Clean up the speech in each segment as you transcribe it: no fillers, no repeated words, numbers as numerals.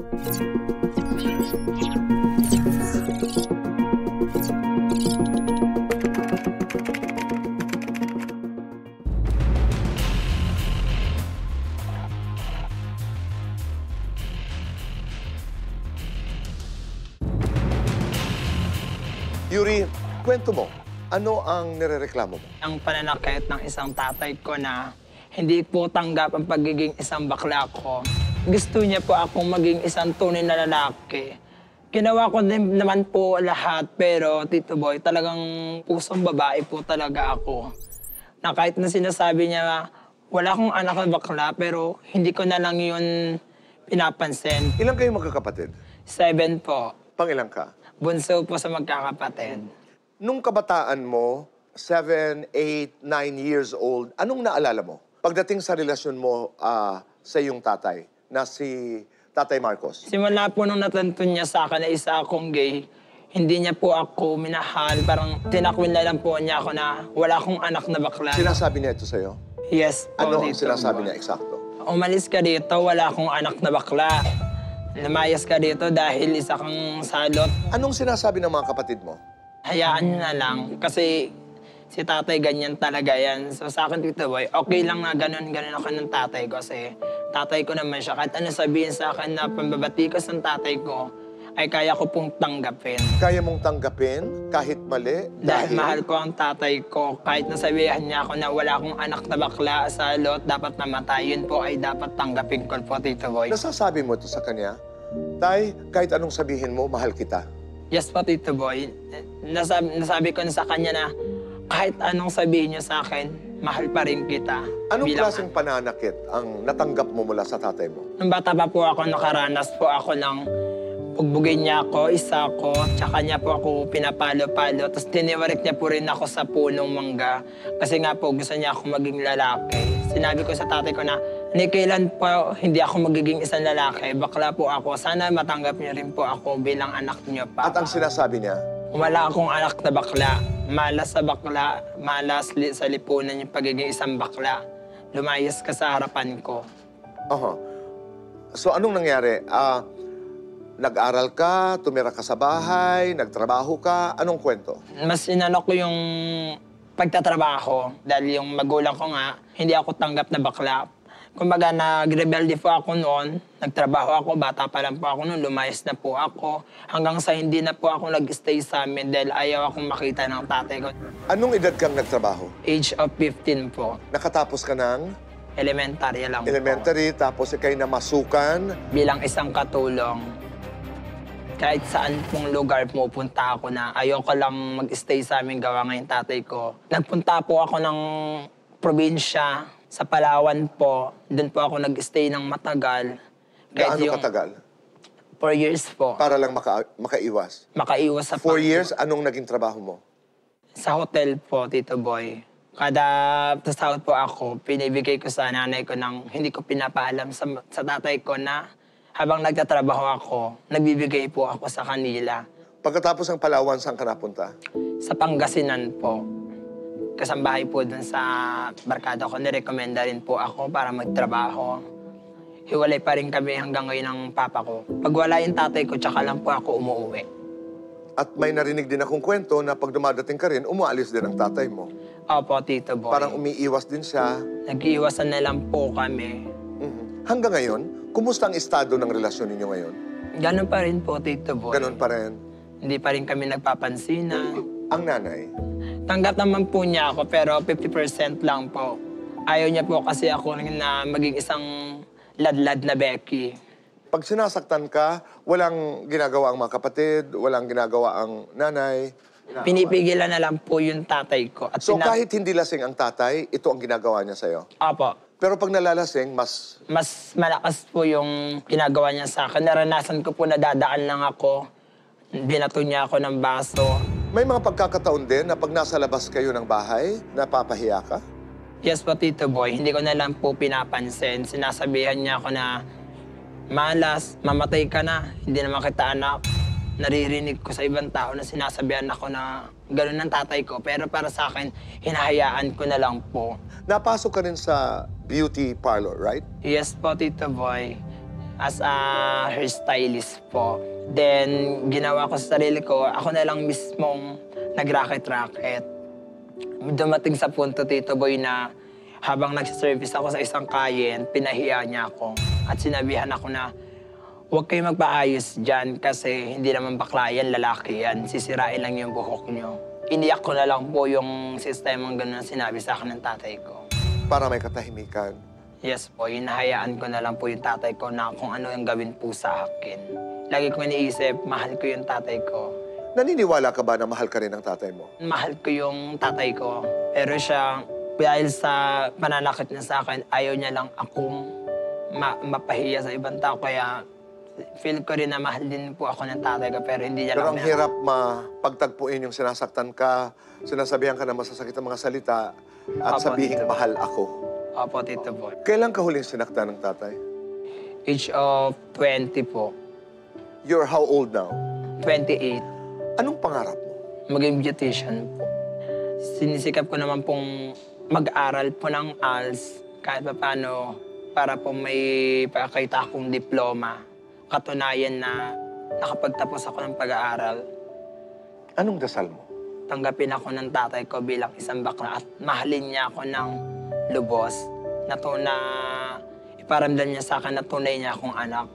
Yuri, kwento mo, ano ang nirereklamo mo? Ang pananakit ng isang tatay ko na hindi po tanggap ang pagiging isang bakla ko. Gusto niya po akong maging isang tunay na lalaki. Ginawa ko din naman po lahat, pero Tito Boy, talagang pusong babae po talaga ako. Na kahit na sinasabi niya, wala akong anak na bakla, pero hindi ko na lang yun pinapansin. Ilan kayo magkakapatid? 7 po. Pangilan ka? Bunso po sa magkakapatid. Nung kabataan mo, 7, 8, 9 years old, anong naalala mo? Pagdating sa relasyon mo sa iyong tatay, na si Tatay Marcos. Simula po nung natanto niya sa akin na isa akong gay, hindi niya po ako minahal. Parang tinakwil na lang po niya ako na wala akong anak na bakla. Sinasabi niya ito sa'yo? Yes po, Ano ang Tito sinasabi Boy. niya eksakto? Umalis ka dito, wala akong anak na bakla. Lumayas ka dito dahil isa kang salot. Anong sinasabi ng mga kapatid mo? Hayaan niyo na lang kasi si tatay ganyan talaga yan. So sa akin, Tito Boy, okay lang na ganun ako ng tatay ko kasi tatay ko naman siya. Kahit ano sabihin sa akin na pambabatikos ng tatay ko, ay kaya ko pong tanggapin. Kaya mong tanggapin kahit mali? Dahil mahal ko ang tatay ko. Kahit nasabihan niya ako na wala akong anak na bakla, salot, dapat namatay. Yun po ay dapat tanggapin ko po, Tito Boy. Nasasabi mo ito sa kanya? Tay, kahit anong sabihin mo, mahal kita. Yes po, Tito Boy. Nasabi ko na sa kanya na kahit anong sabihin niyo sa akin, mahal pa rin kita. Anong klaseng pananakit ang natanggap mo mula sa tatay mo? Nung bata pa po ako, nakaranas po ako ng bugbugin niya ako, isa ko, tsaka niya po ako pinapalo-palo. Tapos tiniwarik niya po rin ako sa punong mangga. Kasi nga po, gusto niya ako maging lalaki. Sinabi ko sa tatay ko na, ni kailan po hindi ako magiging isang lalaki, bakla po ako. Sana matanggap niyo rin po ako bilang anak niyo, Papa. At ang sinasabi niya? Wala akong anak na bakla. Malas sa bakla, malas sa lipunan yung pagiging isang bakla. Lumayas ka sa harapan ko. So anong nangyari? Nag-aral ka, tumira ka sa bahay, nagtrabaho ka, anong kwento? Mas inano ko yung pagtatrabaho dahil yung magulang ko nga, hindi ako tanggap na bakla. Kumbaga, nag-rebelde po ako noon, nagtrabaho ako, bata pa lang po ako noon, lumayas na po ako. Hanggang sa hindi na po ako nag-stay sa amin dahil ayaw akong makita ng tatay ko. Anong edad kang nagtrabaho? Age of 15 po. Nakatapos ka ng Elementary lang elementary, tapos ikay namasukan. po. Bilang isang katulong. Kahit saan pong lugar pupunta ako na ayoko lang mag-stay sa amin gawa ngayong tatay ko. Nagpunta po ako ng probinsya, sa Palawan po. Doon po ako nag-stay ng matagal. Gaano katagal? 4 years po. Para lang makaiwas. Makaiwas sa 4 years, anong naging trabaho mo? Sa hotel po, Tito Boy. Kada sahod po ako, pinibigay ko sa nanay ko ng hindi ko pinapaalam sa tatay ko na habang nagtatrabaho ako, nagbibigay po ako sa kanila. Pagkatapos ng Palawan, saan ka napunta? Sa Pangasinan po. Kasambahay po dun sa barkada ko, nirekomenda rin po ako para magtrabaho. Hiwalay pa rin kami hanggang ngayon ng papa ko. Pag wala yung tatay ko, tsaka lang po ako umuwi. At may narinig din akong kwento na pag dumadating ka rin, umaalis din ang tatay mo. Opo, Tito Boy. Parang umiiwas din siya. Nag-iwasan na lang po kami. Hanggang ngayon, kumusta ang estado ng relasyon ninyo ngayon? Ganun pa rin po, Tito Boy. Ganon pa rin. Hindi pa rin kami nagpapansinan. Ang nanay, Tanggap naman po niya ako, pero 50% lang po. Ayaw niya po kasi ako na maging isang ladlad na Becky. pag sinasaktan ka, walang ginagawa ang mga kapatid, walang ginagawa ang nanay. Pinipigilan na lang po yung tatay ko. At So kahit hindi lasing ang tatay, ito ang ginagawa niya sa'yo? Opo. Pero pag nalalasing, mas... Mas malakas po yung ginagawa niya sa akin. Naranasan ko po na dadaan lang ako. Binato niya ako ng baso. May mga pagkakataon din na pag nasa labas kayo ng bahay, napapahiya ka? Yes po, Tito Boy. Hindi ko na lang po pinapansin. Sinasabihan niya ako na, malas, mamatay ka na. Hindi naman kita anak. Naririnig ko sa ibang tao na sinasabihan ako na gano'n ng tatay ko. Pero para sa akin, hinahayaan ko na lang po. Napasok ka rin sa beauty parlor, right? Yes po, Tito Boy. as a hairstylist po. Then, ginawa ko sa sarili ko, ako na lang mismong nag-racket-racket. Dumating sa punto, Tito Boy, na habang nagsiservice ako sa isang client, pinahiya niya ako. At sinabihan ako na, huwag kayo magpaayos dyan kasi hindi naman bakla yan, lalaki yan. Sisirain lang yung buhok nyo. Iniyak ko na lang po yung sistemang gano'n na sinabi sa akin ng tatay ko. Para may katahimikan. Yes po, hinahayaan ko na lang po yung tatay ko na kung ano yung gawin po sa akin. Lagi ko iniisip, mahal ko yung tatay ko. Naniniwala ka ba na mahal ka rin ng tatay mo? Mahal ko yung tatay ko. Pero siya, dahil sa pananakit niya sa akin, ayaw niya lang akong mapahiya sa ibang tao. Kaya feel ko rin na mahal din po ako ng tatay ko, pero hindi niya Pero lang... ang hirap mapagtagpuin yung sinasaktan ka, sinasabihan ka na masasakit ang mga salita, at Opo, sabihing Tito. mahal ako. Opo, Tito Boy. Kailan ka huling sinaktan ng tatay? Age of 20 po. You're how old now? 28. Anong pangarap mo? Maging beautician po. Sinisikap ko naman pong mag-aral po ng ALS kahit pa paano para po may pakita akong diploma. Katunayan na nakapagtapos ako ng pag-aaral. Anong dasal mo? Tanggapin ako ng tatay ko bilang isang bakla at mahalin niya ako ng lubos na iparamdam niya sa akin na tunay niya akong anak.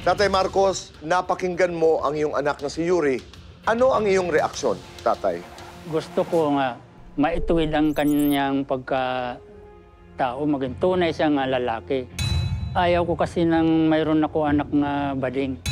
Tatay Marcos, napakinggan mo ang iyong anak na si Yuri. Ano ang iyong reaksyon, tatay? Gusto ko nga maituwid ang kanyang pagkatao, maging tunay siyang lalaki. Ayaw ko kasi nang mayroon ako anak na bading.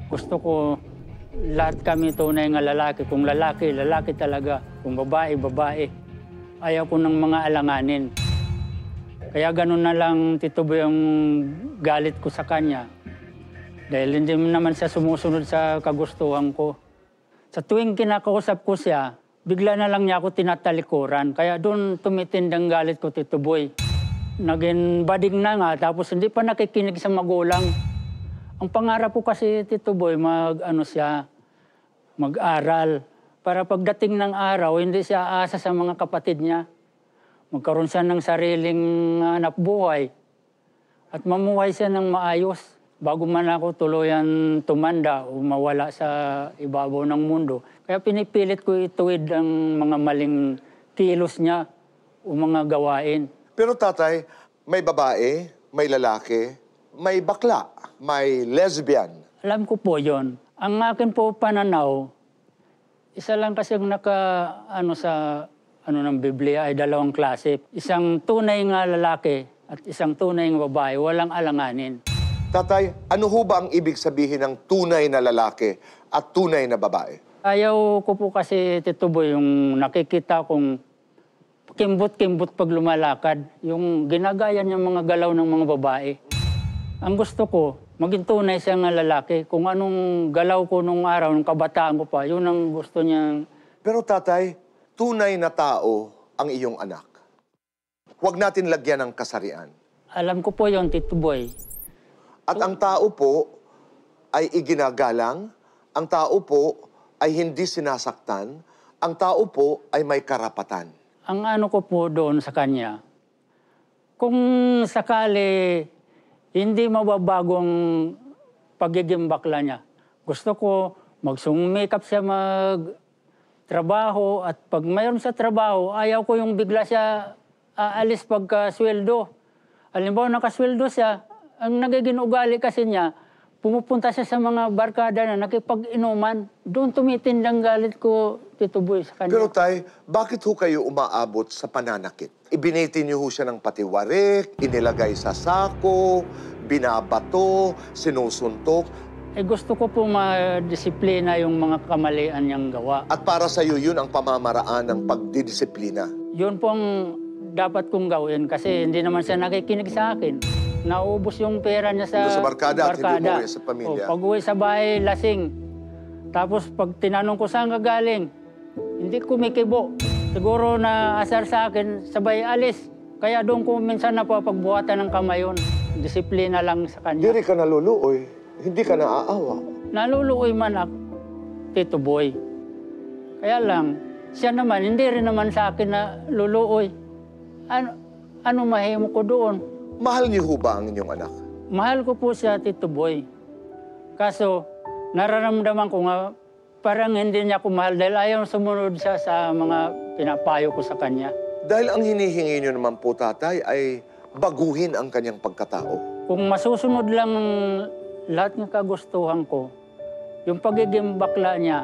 Gusto ko lahat kami tunay nga lalaki. Kung lalaki, lalaki talaga. Kung babae, babae. Ayaw ko ng mga alanganin. Kaya ganun na lang, Tito Boy, ang galit ko sa kanya. Dahil hindi naman siya sumusunod sa kagustuhan ko. Sa tuwing kinakausap ko siya, bigla na lang niya ako tinatalikuran. Kaya doon tumitindang galit ko, Tito Boy. Naging bading na nga, tapos hindi pa nakikinig sa magulang. Ang pangarap ko kasi, Tito Boy, mag-aral. Para pagdating ng araw, hindi siya asa sa mga kapatid niya. Magkaroon siya ng sariling hanap buhay. At mamuhay siya ng maayos. Bago man ako tuluyan tumanda o mawala sa ibabaw ng mundo. Kaya pinipilit ko ituwid ang mga maling kilos niya o mga gawain. Pero tatay, may babae, may lalaki, may bakla, may lesbian. Alam ko po yon. Ang akin po pananaw, isa lang kasi ng ng Biblia ay dalawang klase. Isang tunay nga lalaki at isang tunay nga babae, walang alanganin. Tatay, ano ho ba ang ibig sabihin ng tunay na lalaki at tunay na babae? Ayaw ko po kasi, Tito Boy, yung nakikita kong kimbot-kimbot pag lumalakad, yung ginagaya niya mga galaw ng mga babae. Ang gusto ko, maging tunay siya nga lalaki. Kung anong galaw ko nung araw, nung kabataan ko pa, yun ang gusto niya. Pero tatay, tunay na tao ang iyong anak. Huwag natin lagyan ng kasarian. Alam ko po yun, Tito Boy. At ang tao po ay iginagalang, ang tao po ay hindi sinasaktan, ang tao po ay may karapatan. Ang ano ko po doon sa kanya, kung sakali hindi mababago ang pagiging bakla niya, gusto ko magsumikap siya magtrabaho at pag mayroon sa trabaho, ayaw ko yung bigla siya aalis pagka-sweldo. Halimbawa, nakasweldo siya, ang nagiging ugali kasi niya, pumupunta siya sa mga barkada na nakipag-inuman. Doon tumitindang galit ko, Tito Boy, sa kanya. Pero tay, bakit ho kayo umaabot sa pananakit? Ibiniti niyo ho siya ng patiwarik, inilagay sa sako, binabato, sinusuntok. Gusto ko po ma-disiplina yung mga kamalian niyang gawa. At para sa iyo yun ang pamamaraan ng pagdidisiplina. Yun po ang dapat kong gawin kasi hindi naman siya nakikinig sa akin. Naubos yung pera niya sa Doon sa barkada at hindi umuwi sa pamilya. Pag-uwi sa bahay, lasing. Tapos pag tinanong ko saan ka galing, hindi kumikibo. Siguro na asar sa akin, sabay alis. Kaya doon ko minsan napapagbuhatan ng kamay yun. Disiplina lang sa Hindi kanya. rin ka naluluoy. Hindi ka naaawa. Naluluoy man ako, Tito Boy. Kaya lang, siya naman, hindi rin naman sa akin na luluoy. Ano mahimo ko doon? Mahal niyo ho ba ang inyong anak? Mahal ko po siya, Tito Boy. Kaso, nararamdaman ko nga, parang hindi niya ako mahal dahil ayaw sumunod siya sa mga pinapayo ko sa kanya. Dahil ang hinihingi niyo naman po, tatay, ay baguhin ang kanyang pagkatao. Kung masusunod lang lahat ng kagustuhan ko, yung pagiging bakla niya,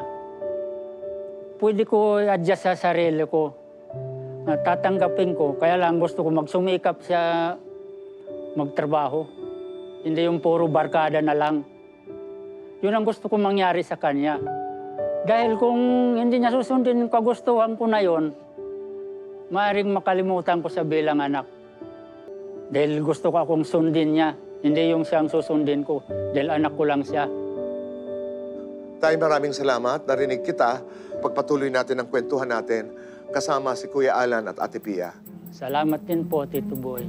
pwede ko i-adjust sa sarili ko. Tatanggapin ko. Kaya lang gusto ko magsumikap siya magtrabaho. Hindi yung puro barkada na lang. Yun ang gusto ko mangyari sa kanya. Dahil kung hindi niya susundin yung kagustuhan ko na yun, maaaring makalimutan ko sa bilang anak. Dahil gusto ko akong sundin niya, hindi yung siyang susundin ko. Dahil anak ko lang siya. Tay, maraming salamat. Narinig kita. Pagpatuloy natin ang kwentuhan natin kasama si Kuya Alan at Ate Pia. Salamat din po, Tito Boy.